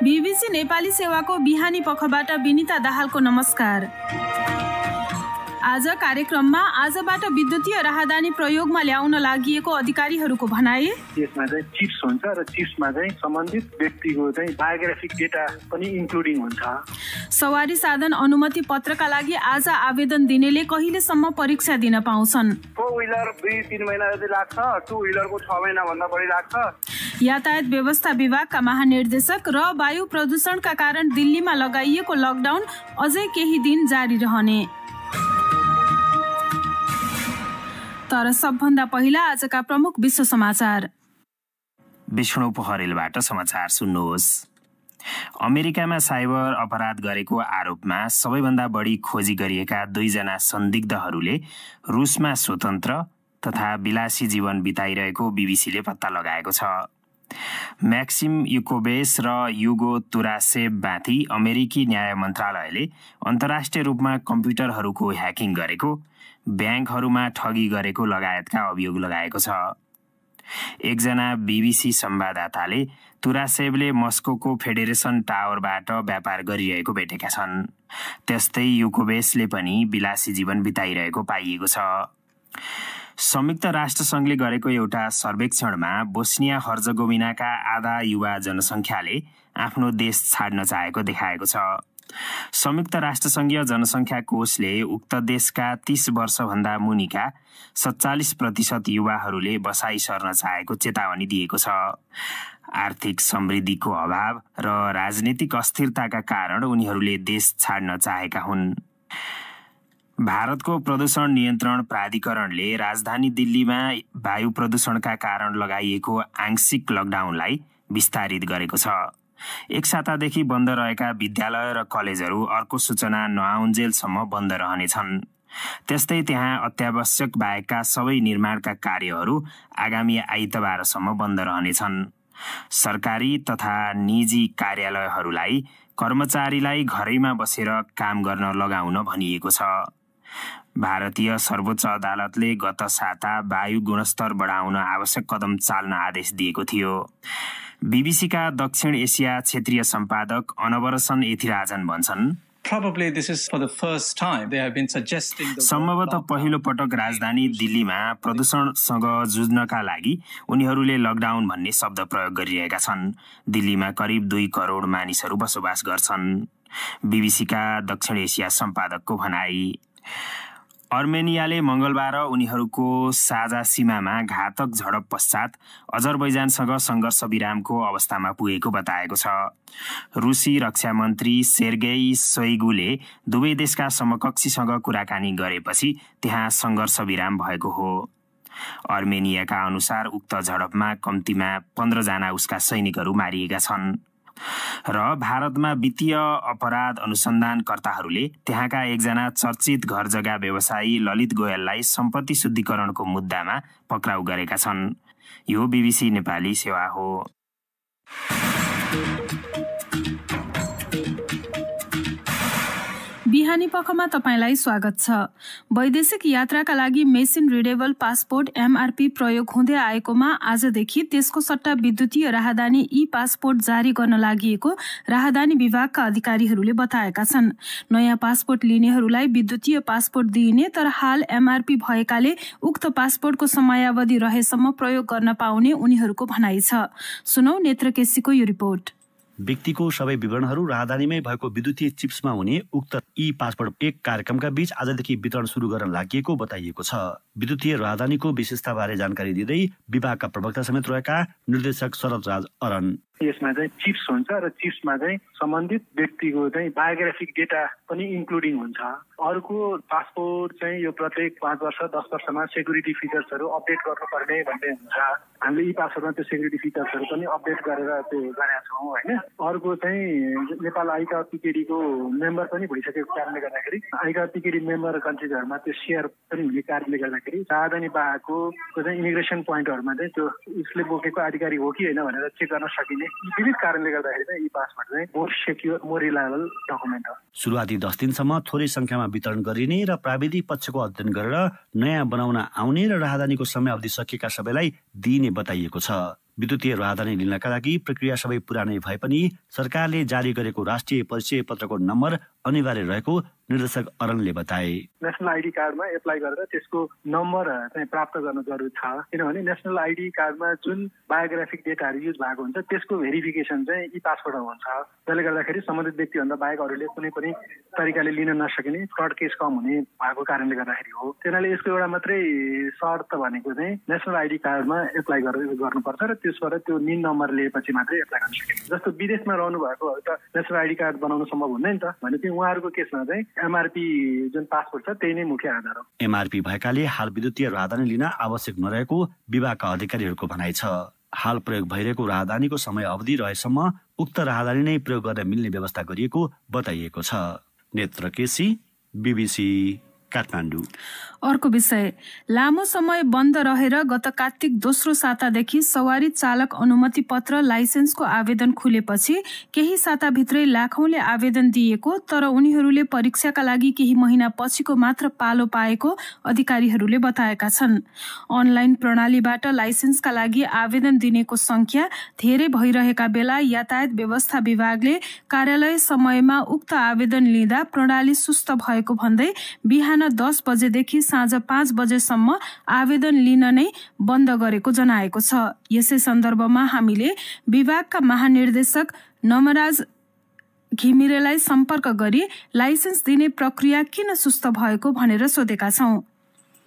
BBC Nepali सेवाको बिहानी पखबाट विनिता दाहालको नमस्कार। आज कार्यक्रममा आजबाट विद्युतीय राहदानी प्रयोगमा ल्याउन लागिएको अधिकारीहरूको भनाई, यसमा चाहिँ चिप्स हुन्छ र चिप्समा चाहिँ सम्बन्धित व्यक्तिको चाहिँ बायोग्राफिक डेटा पनि इन्क्लुडिङ हुन्छ। सवारी साधन अनुमति पत्रका लागि आज आवेदन दिनेले कहिलेसम्म परीक्षा दिन पाउँछन्? 4 व्हीलर 2-3 महिना जति लाग्छ, 2 व्हीलरको 6 महिना भन्दा बढी लाग्छ। यातायात व्यवस्था विभागका महानिर्देशक र वायु प्रदूषणका कारण दिल्लीमा लगाइएको लकडाउन अझै केही दिन जारी रहने। तर सबभन्दा पहिला आजका प्रमुख विश्व समाचार। विष्णु पोखरेलबाट समाचार सुन्नुहोस्। अमेरिकामा साइबर अपराध गरेको आरोपमा सबैभन्दा बढी खोजी गरिएका 2 जना संदिग्धहरूले रुसमा स्वतन्त्र तथा विलासी जीवन बिताइरहेको बीबीसीले पत्ता लगाएको छ। म्याक्सिम युकोबेस र युगो तुरासेवमाथि अमेरिकी न्याय मन्त्रालयले अन्तर्राष्ट्रिय रूपमा कम्प्युटरहरूको ह्याकिङ गरेको, ब्याङ्कहरूमा ठगी गरेको लगायतका अभियोग लगाएको छ। एकजना बीबीसी संवाददाताले तुरासेवले मस्कोको फेडरेसन टावरबाट व्यापार गरिरहेको भेटेका छन्। त्यस्तै युकोबेसले पनि विलासी जीवन बिताइरहेको पाइएको छ। संयुक्त राष्ट्रसङ्घले गरेको एउटा सर्वेक्षणमा बोस्निया हर्जगोभिनाका आधा युवा जनसङ्ख्याले आफ्नो देश छाड्न चाहेको देखाएको छ। संयुक्त राष्ट्रसङ्घीय जनसङ्ख्या कोषले उक्त देशका 30 वर्षभन्दा मुनिका 47% युवाहरूले बसाई सर्न चाहेको चेतावनी दिएको छ। आर्थिक समृद्धिको अभाव र राजनीतिक अस्थिरताका कारण उनीहरूले देश छाड्न चाहेका हुन्। भारतको प्रदूषण नियन्त्रण प्राधिकरणले राजधानी दिल्लीमा वायु प्रदूषणका कारण लगाइएको आंशिक लकडाउनलाई विस्तारित गरेको छ। एक सातादेखि बन्द रहेका विद्यालय र कलेजहरू अर्को सूचना नआउन्जेलसम्म बन्द रहनेछन्। त्यस्तै त्यहाँ अत्यावश्यक बाहेकका सबै निर्माणका कार्यहरू आगामी आइतबारसम्म बन्द रहनेछन्। सरकारी तथा निजी कार्यालयहरूलाई कर्मचारीलाई घरैमा बसेर काम गर्न लगाउन भनिएको छ। भारतीय सर्वोच्च अदालतले गत साता वायु गुणस्तर बढाउन आवश्यक कदम चाल्न आदेश दिएको थियो। बीबीसीका दक्षिण एसिया क्षेत्रीय सम्पादक अनवरसन एथिराजन भन्छन्, सम्भवतः पहिलो पटक राजधानी दिल्लीमा प्रदूषणसँग जुझ्नका लागि उनीहरूले लकडाउन भन्ने शब्द प्रयोग गरिरहेका छन्। दिल्लीमा करिब 2 करोड मानिसहरू बसोबास गर्छन्। बीबीसीका दक्षिण एसिया सम्पादकको भनाई। अर्मेनियाले मंगलबार उनीहरूको साझा सीमामा घातक झडप पश्चात अजरबैजानसँग सङ्घर्ष विरामको अवस्थामा पुगेको बताएको छ। रुसी रक्षा मन्त्री सेर्गेई सोइगुले दुवै देशका समकक्षीसँग कुराकानी गरेपछि त्यहाँ सङ्घर्ष विराम भएको हो। अर्मेनियाका अनुसार उक्त झडपमा कम्तीमा 15 जना उसका सैनिकहरू मारिएका छन् र भारतमा वित्तीय अपराध अनुसन्धानकर्ताहरूले त्यहाँका एकजना चर्चित घर जग्गा व्यवसायी ललित गोयललाई सम्पत्ति शुद्धिकरणको मुद्दामा पक्राउ गरेका छन्। यो बीबीसी नेपाली सेवा हो। बिहानी पखमा तपाईलाई स्वागत छ। वैदेशिक यात्राका लागि मेसिन रिडेबल पासपोर्ट एमआरपी प्रयोग हुँदै आएकोमा आजदेखि त्यसको सट्टा विद्युतीय राहदानी ई पासपोर्ट जारी गर्न लागिएको राहदानी विभागका अधिकारीहरूले बताएका छन्। नयाँ पासपोर्ट लिनेहरूलाई विद्युतीय पासपोर्ट दिइने, तर हाल एमआरपी भएकाले उक्त पासपोर्टको समयावधि रहेसम्म प्रयोग गर्न पाउने उनीहरूको भनाइ छ। सुनौ नेत्र केसीको यो रिपोर्ट। व्यक्तिको सबै विवरणहरू राहदानीमै भएको विद्युतीय चिप्समा हुने उक्त ई पासपोर्ट 1 कार्यक्रमका बीच आजदेखि वितरण सुरु गर्न लागि बताइएको छ। विद्युतीय राहदानीको विशेषताबारे जानकारी दिँदै विभागका प्रवक्ता समेत रहेका निर्देशक शरद राज अरन, यसमा चाहिँ चिप्स हुन्छ र चिप्समा चाहिँ सम्बन्धित व्यक्तिको चाहिँ बायोग्राफिक डेटा पनि इन्क्लुडिङ हुन्छ। अर्को पासपोर्ट चाहिँ यो प्रत्येक 5 वर्ष 10 वर्षमा सेक्युरिटी फिचर्सहरू अपडेट गर्नुपर्ने भन्ने हुन्छ। हामीले ई पासपोर्टमा त्यो सेक्युरिटी फिचर्सहरू पनि अपडेट गरेर त्यो गरेका छौँ होइन। अर्को चाहिँ नेपाल आइका टिकेडीको मेम्बर पनि भइसकेको कारणले गर्दाखेरि आइका टिकेडी मेम्बर कन्ट्रिजहरूमा त्यो सेयर पनि हुने कारणले गर्दाखेरि राहदानी बाहेकको चाहिँ इमिग्रेसन पोइन्टहरूमा चाहिँ त्यो उसले बोकेको अधिकारी हो कि होइन भनेर चेक गर्न सकिने विविध कारणले गर्दाखेरि चाहिँ ई पासपोर्ट चाहिँ more secure more reliable document हो। सुरुवाती 10 दिनसम्म थोरै संख्यामा वितरण गरिने र प्राविधिक पक्षको अध्ययन गरेर नयाँ बनाउन आउने र राहदानीको समयावधि सकिएका सबैलाई दिइने बताइएको छ। विद्युतीय राहदानी लिनका लागि प्रक्रिया सबै पुरा नै भए पनि सरकारले जारी गरेको राष्ट्रिय परिचय पत्रको नम्बर अनिवार्य रहेको निर्देशक अरनले बताए। नेसनल आइडी कार्डमा एप्लाई गरेर त्यसको नम्बर चाहिँ प्राप्त गर्न जरुरी छ, किनभने नेसनल आइडी कार्डमा जुन बायोग्राफिक डेटाहरू युज भएको हुन्छ त्यसको भेरिफिकेसन चाहिँ ई पासपोर्टमा हुन्छ। त्यसले गर्दाखेरि सम्बन्धित व्यक्तिभन्दा बाहेक अरूले कुनै पनि तरिकाले लिन नसकिने फ्रड केस कम हुने भएको कारणले गर्दाखेरि हो। त्यसैले यसको एउटा मात्रै शर्त भनेको चाहिँ नेसनल आइडी कार्डमा एप्लाई गर्नुपर्छ र त्यसबाट त्यो निन नम्बर लिएपछि मात्रै एप्लाई गर्न सकिन्छ। जस्तो विदेशमा रहनु भएको त नेसनल आइडी कार्ड बनाउन सम्भव हुँदैन नि त, भनेपछि उहाँहरूको केसमा चाहिँ एमआरपी जुन पासपोर्ट छ त्यही नै मुख्य आधार हो। एमआरपी भएकाले हाल विद्युतीय राहदानी लिन आवश्यक नरहेको विभागका अधिकारीहरूको भनाइ छ। हाल प्रयोग भइरहेको राहदानीको समय अवधि रहेसम्म उक्त राहदानी नै प्रयोग गर्न मिल्ने व्यवस्था गरिएको बताइएको छ। नेत्र केसी, BBC, काठमाडौँ। अर्को विषय, लामो समय बन्द रहेर गत कार्तिक दोस्रो सातादेखि सवारी चालक अनुमति पत्र लाइसेन्सको आवेदन खुलेपछि केही साताभित्रै लाखौंले आवेदन दिएको तर उनीहरूले परीक्षाका लागि केही महिना पछिको मात्र पालो पाएको अधिकारीहरूले बताएका छन्। अनलाइन प्रणालीबाट लाइसेन्सका लागि आवेदन दिनेको संख्या धेरै भइरहेका बेला यातायात व्यवस्था विभागले कार्यालय समयमा उक्त आवेदन लिँदा प्रणाली सुस्त भएको भन्दै बिहान 10 बजेदेखि साँझ 5 बजेसम्म आवेदन लिन नै बन्द गरेको जनाएको छ। यसै सन्दर्भमा हामीले विभागका महानिर्देशक नमराज घिमिरेलाई सम्पर्क गरी लाइसेन्स दिने प्रक्रिया किन सुस्त भएको भनेर सोधेका छौं।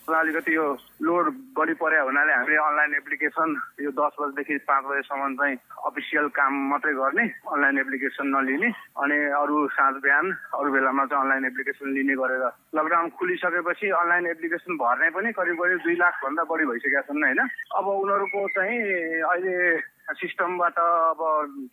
अलिकति यो लोड बढी पर्या हुनाले हामीले अनलाइन एप्लिकेसन यो 10 बजेदेखि 5 बजेसम्म चाहिँ अफिसियल काम मात्रै गर्ने, अनलाइन एप्लिकेसन नलिने, अनि अरू साँझ बिहान अरू बेलामा चाहिँ अनलाइन एप्लिकेसन लिने गरेर लकडाउन खुलिसकेपछि अनलाइन एप्लिकेसन भर्ने पनि करिब 2 लाख भन्दा बढी भइसकेका छन् हैन। अब उनीहरूको चाहिँ अहिले सिस्टमबाट अब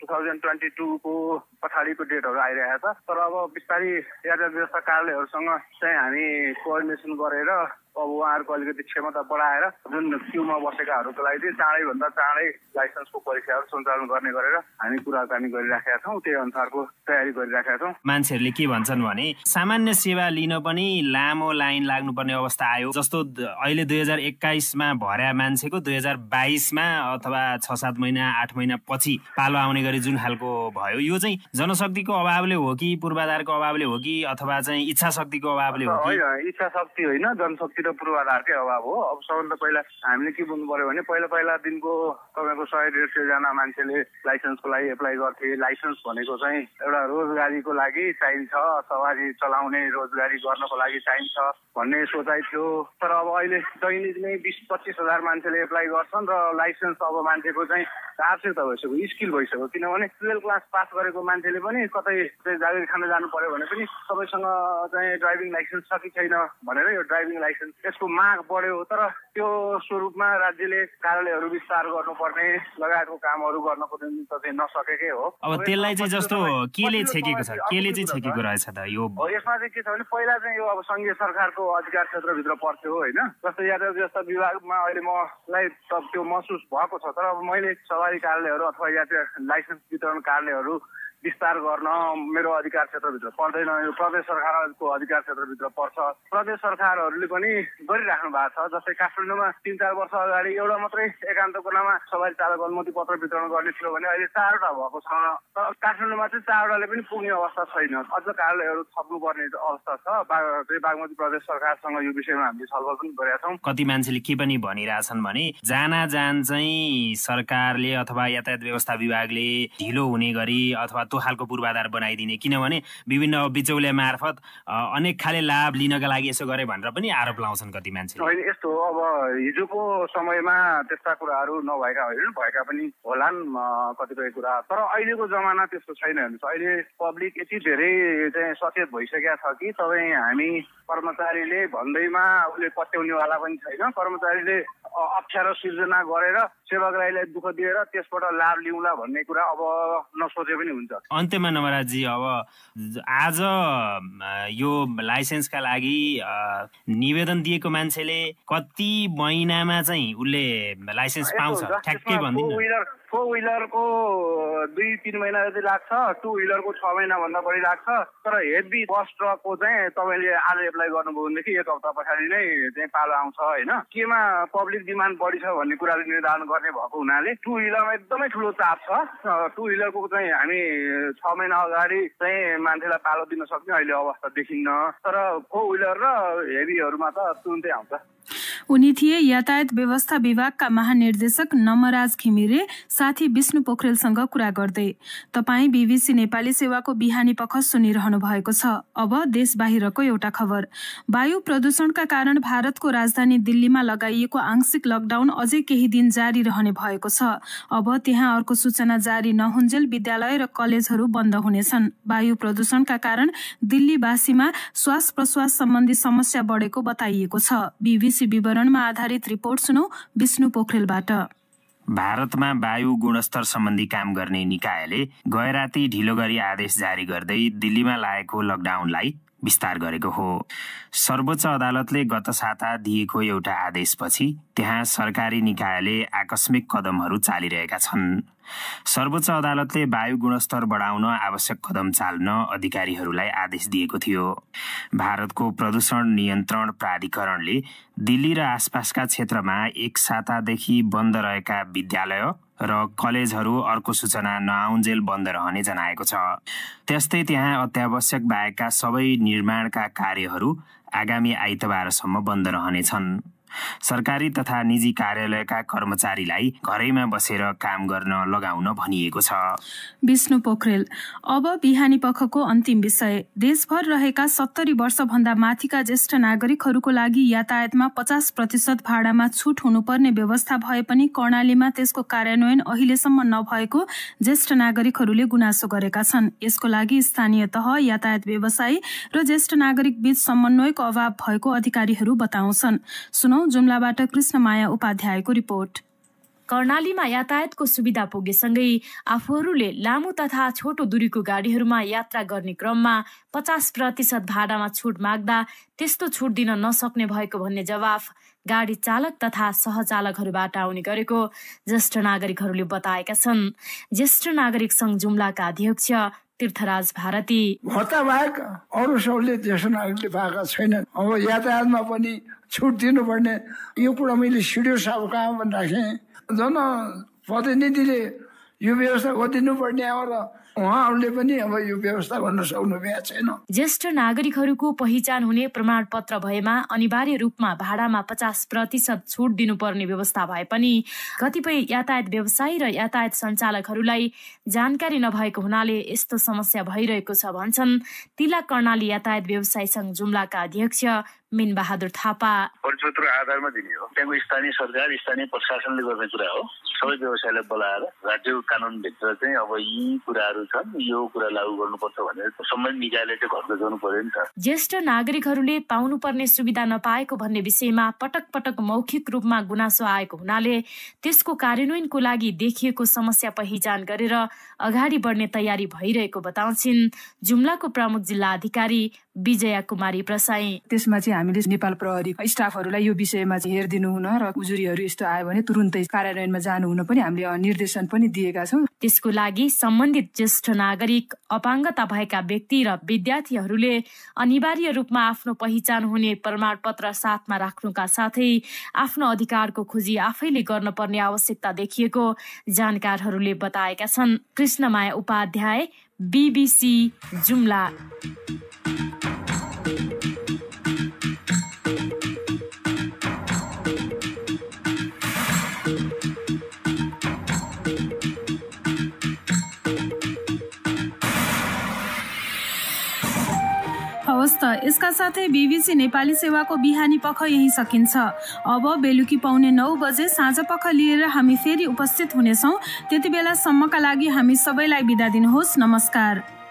2022 को पछाडिको डेटहरू आइरहेको छ, तर अब बिस्तारै यातायात व्यवस्था कार्यालयहरूसँग चाहिँ हामी कोअर्डिनेसन गरेर अब उहाँहरूको अलिकति क्षमता बढाएर जुन क्यूमा बसेकाहरूको लागि चाहिँ चाँडैभन्दा चाँडै लाइसेन्सको परीक्षाहरू सञ्चालन गर्ने गरेर हामी कुराकानी गरिराखेका छौँ, त्यही अनुसारको तयारी गरिराखेका छौँ। मान्छेहरूले के भन्छन् भने सामान्य सेवा लिन पनि लामो लाइन लाग्नुपर्ने अवस्था आयो। जस्तो अहिले 2021 मा भर्या मान्छेको 2022 मा अथवा 6-7 महिना 8 महिना पछि पालो आउने गरी जुन खालको भयो, यो चाहिँ जनशक्तिको अभावले हो कि पूर्वाधारको अभावले हो कि अथवा चाहिँ इच्छा शक्तिको अभावले हो कि? होइन, इच्छा शक्ति होइन, जनशक्ति र पूर्वाधारकै अभाव हो। अब सबभन्दा पहिला हामीले के बुझ्नु पर्यो भने पहिला दिनको तपाईँको 100-150 जना मान्छेले लाइसेन्सको लागि एप्लाई गर्थे। लाइसेन्स भनेको चाहिँ एउटा रोजगारीको लागि चाहिन्छ, सवारी चलाउने रोजगारी गर्नको लागि चाहिन्छ भन्ने सोचाइ थियो। तर अब अहिले दैनिक नै 20-25 हजार मान्छेले एप्लाई गर्छन् र लाइसेन्स अब मान्छेको चाहिँ आवश्यकता भइसक्यो, स्किल भइसक्यो। किनभने 12 क्लास पास गरेको मान्छेले पनि कतै जागिर खान जानु पर्यो भने पनि सबैसँग चाहिँ ड्राइभिङ लाइसेन्स छ कि छैन भनेर यो ड्राइभिङ लाइसेन्स यसको माग बढ्यो। तर त्यो स्वरूपमा राज्यले कार्यालयहरू विस्तार गर्नुपर्ने लगायतको कामहरू गर्नको निम्ति चाहिँ नसकेकै हो। अब त्यसलाई चाहिँ जस्तो केले छेकेको छ, केले चाहिँ छेकेको रहेछ त यो? यसमा चाहिँ के छ भने पहिला चाहिँ यो अब संघीय सरकारको अधिकार क्षेत्रभित्र पर्थ्यो होइन। जस्तो यातायात व्यवस्था विभागमा अहिले मलाई त्यो महसुस भएको छ, तर अब मैले सवारी कार्यालयहरू अथवा यातायात लाइसेन्स वितरण कार्यालयहरू विस्तार गर्न मेरो अधिकार क्षेत्रभित्र पर्दैन, यो प्रदेश सरकारको अधिकार क्षेत्रभित्र पर्छ। प्रदेश सरकारहरूले पनि गरिराख्नु भएको छ। जस्तै काठमाडौँमा 3-4 वर्ष अगाडि एउटा मात्रै एकान्त कुनामा सवारी चालक अनुमति पत्र वितरण गर्ने थियो भने अहिले 4वटा भएको छ। तर काठमाडौँमा चाहिँ 4वटाले पनि पुग्ने अवस्था छैन, अझ कार्यालयहरू थप्नुपर्ने अवस्था छ। बागमती प्रदेश सरकारसँग यो विषयमा हामीले छलफल पनि गरेका छौँ। कति मान्छेले के पनि भनिरहेछन् भने जान चाहिँ सरकारले अथवा यातायात व्यवस्था विभागले ढिलो हुने गरी अथवा त्यो खालको पूर्वाधार बनाइदिने, किनभने विभिन्न बिचौलिया मार्फत अनेक खाले लाभ लिनका लागि यसो गरे भनेर पनि आरोप लाउँछन् कति मान्छेले। होइन, यस्तो अब हिजोको समयमा त्यस्ता कुराहरू नभएका होइन, भएका पनि होलान् कतिपय कुरा, तर अहिलेको जमाना त्यस्तो छैन। हेर्नुहोस्, अहिले पब्लिक यति धेरै चाहिँ सचेत भइसकेका छ कि तपाईँ हामी कर्मचारीले भन्दैमा उसले पत्याउनेवाला पनि छैन। कर्मचारीले अप्ठ्यारो सिर्जना गरेर सेवाग्राहीलाई दुःख दिएर त्यसबाट लाभ लिउँला भन्ने कुरा अब नसोचे पनि हुन्छ। अन्त्यमा नवराजजी, अब आज यो लाइसेन्सका लागि निवेदन दिएको मान्छेले कति महिनामा चाहिँ उसले लाइसेन्स पाउँछ ठ्याक्कै भन्दिनु? 4 व्हिलरको 2-3 महिना जति लाग्छ, 2 व्हिलरको 6 महिना भन्दा बढी लाग्छ। तर हेभी बस ट्रकको चाहिँ तपाईँले आज एप्लाई गर्नुभयो भनेदेखि 1 हप्ता पछाडि नै चाहिँ पालो आउँछ होइन। केमा पब्लिक डिमान्ड बढी छ भन्ने कुराले निर्धारण गर्ने गर्ने भएको हुनाले टु व्हिलरमा एकदमै ठुलो चाप छ। टु व्हिलरको चाहिँ हामी 6 महिना अगाडि चाहिँ मान्छेलाई पालो दिन सक्ने अहिले अवस्था देखिन्न, तर फोर व्हिलर र हेभीहरूमा त तुरुन्तै आउँछ। उनी थिए यातायात व्यवस्था विभागका महानिर्देशक नमराज घिमिरे। साथी विष्णु पोखरेलसँग कुरा गर्दै। तपाईँ बीबीसी नेपाली सेवाको बिहानी पख सुनिरहनु भएको छ। अब देश बाहिरको एउटा खबर। वायु प्रदूषणका कारण भारतको राजधानी दिल्लीमा लगाइएको आंशिक लकडाउन अझै केही दिन जारी रहने भएको छ। अब त्यहाँ अर्को सूचना जारी नहुन्जेल विद्यालय र कलेजहरू बन्द हुनेछन्। वायु प्रदूषणका कारण दिल्लीवासीमा श्वास प्रश्वास सम्बन्धी समस्या बढेको बताइएको छ। बीबीसी विवरणमा आधारित रिपोर्ट सुनौ विष्णु पोखरेलबाट। भारतमा वायु गुणस्तर सम्बन्धी काम गर्ने निकायले गएराती ढिलो गरी आदेश जारी गर्दै दिल्लीमा लागेको लकडाउनलाई विस्तार गरेको हो। सर्वोच्च अदालतले गत साता दिएको एउटा आदेशपछि त्यहाँ सरकारी निकायले आकस्मिक कदमहरू चालिरहेका छन्। सर्वोच्च अदालतले वायु गुणस्तर बढाउन आवश्यक कदम चाल्न अधिकारीहरूलाई आदेश दिएको थियो। भारतको प्रदूषण नियन्त्रण प्राधिकरणले दिल्ली र आसपासका क्षेत्रमा एक सातादेखि बन्द रहेका विद्यालय र कलेजहरू अर्को सूचना नआउन्जेल बन्द रहने जनाएको छ। त्यस्तै त्यहाँ अत्यावश्यक बाहेकका सबै निर्माणका कार्यहरू आगामी आइतबारसम्म बन्द रहनेछन्। सरकारी तथा निजी कार्यालयका कर्मचारीलाई घरैमा बसेर काम गर्न लगाउन भनिएको छ। विष्णु पोखरेल। अब बिहानी पखको अन्तिम विषय। देशभर रहेका 70 वर्षभन्दा माथिका ज्येष्ठ नागरिकहरूको लागि यातायातमा 50% भाडामा छुट हुनुपर्ने व्यवस्था भए पनि कर्णालीमा त्यसको कार्यान्वयन अहिलेसम्म नभएको ज्येष्ठ नागरिकहरूले गुनासो गरेका छन्। यसको लागि स्थानीय तह, यातायात व्यवसायी र ज्येष्ठ नागरिक बीच समन्वयको अभाव भएको अधिकारीहरू बताउँछन्। सुनौ जुम्लाबाट कृष्णमाया उपाध्यायको रिपोर्ट। कर्णालीमा यातायातको सुविधा पुगेसँगै आफूहरूले लामो तथा छोटो दूरीको गाडीहरूमा यात्रा गर्ने क्रममा 50% भाडामा छुट माग्दा त्यस्तो छुट दिन नसक्ने भएको भन्ने जवाफ गाडी चालक तथा सहचालकहरूबाट आउने गरेको ज्येष्ठ नागरिकहरूले बताएका छन्। ज्येष्ठ नागरिक संघ जुम्लाका अध्यक्ष तीर्थराज भारती। भत्ता बाहेक अरू सहुलियत ज्येष्ठ नागरिकले पाएका छैनन्। अब यातायातमा पनि छुट दिनुपर्ने यो कुरा मैले सिडिओ साहब कहाँ पनि राखेँ। जनप्रतिनिधिले यो व्यवस्था गरिदिनु पर्ने हो र उहाँहरूले पनि अब यो व्यवस्था गर्न सक्नु भएको छैन। ज्येष्ठ नागरिकहरूको पहिचान हुने प्रमाण पत्र भएमा अनिवार्य रूपमा भाडामा 50% छुट दिनुपर्ने व्यवस्था भए पनि कतिपय यातायात व्यवसायी र यातायात सञ्चालकहरूलाई जानकारी नभएको हुनाले यस्तो समस्या भइरहेको छ भन्छन् तिला कर्णाली यातायात व्यवसायी संघ जुम्लाका अध्यक्ष मिन बहादुर थापा। परिपत्र आधारमा दिने हो। त्यहाँको स्थानीय सरकार, स्थानीय प्रशासनले गर्ने कुरा हो। सबै व्यवसायलाई बोलाएर राज्यको कानुनभित्र चाहिँ अब यी कुराहरू छन्, यो कुरा लागू गर्नुपर्छ भनेर सम्बन्धित निकायले चाहिँ घर गजाउनु पर्यो नि त। ज्येष्ठ नागरिकहरूले पाउनुपर्ने सुविधा नपाएको भन्ने विषयमा पटक पटक मौखिक रूपमा गुनासो आएको हुनाले त्यसको कार्यान्वयनको लागि देखिएको समस्या पहिचान गरेर अगाडि बढ्ने तयारी भइरहेको बताउँछिन् जुम्लाको प्रमुख जिल्ला अधिकारी विजया कुमारी प्रसाई। त्यसमा चाहिँ हामीले नेपाल प्रहरी स्टाफहरूलाई यो विषयमा चाहिँ हेरिदिनु हुन र उजुरीहरू यस्तो आयो भने तुरुन्तै कार्यान्वयनमा जानु हुन पनि हामीले निर्देशन पनि दिएका छौँ। त्यसको लागि सम्बन्धित ज्येष्ठ नागरिक, अपाङ्गता भएका व्यक्ति र विद्यार्थीहरूले अनिवार्य रूपमा आफ्नो पहिचान हुने प्रमाणपत्र साथमा राख्नुका साथै आफ्नो अधिकारको खोजी आफैले गर्नुपर्ने आवश्यकता देखिएको जानकारहरूले बताएका छन्। कृष्णमाया उपाध्याय, बीबीसी जुम्ला। हवस् त, यसका साथै बीबीसी नेपाली सेवाको बिहानी पख यही सकिन्छ। अब बेलुकी पाउने 9 बजे साँझ पख लिएर हामी फेरि उपस्थित हुनेछौँ। त्यति बेलासम्मका लागि हामी सबैलाई बिदा दिनुहोस्। नमस्कार।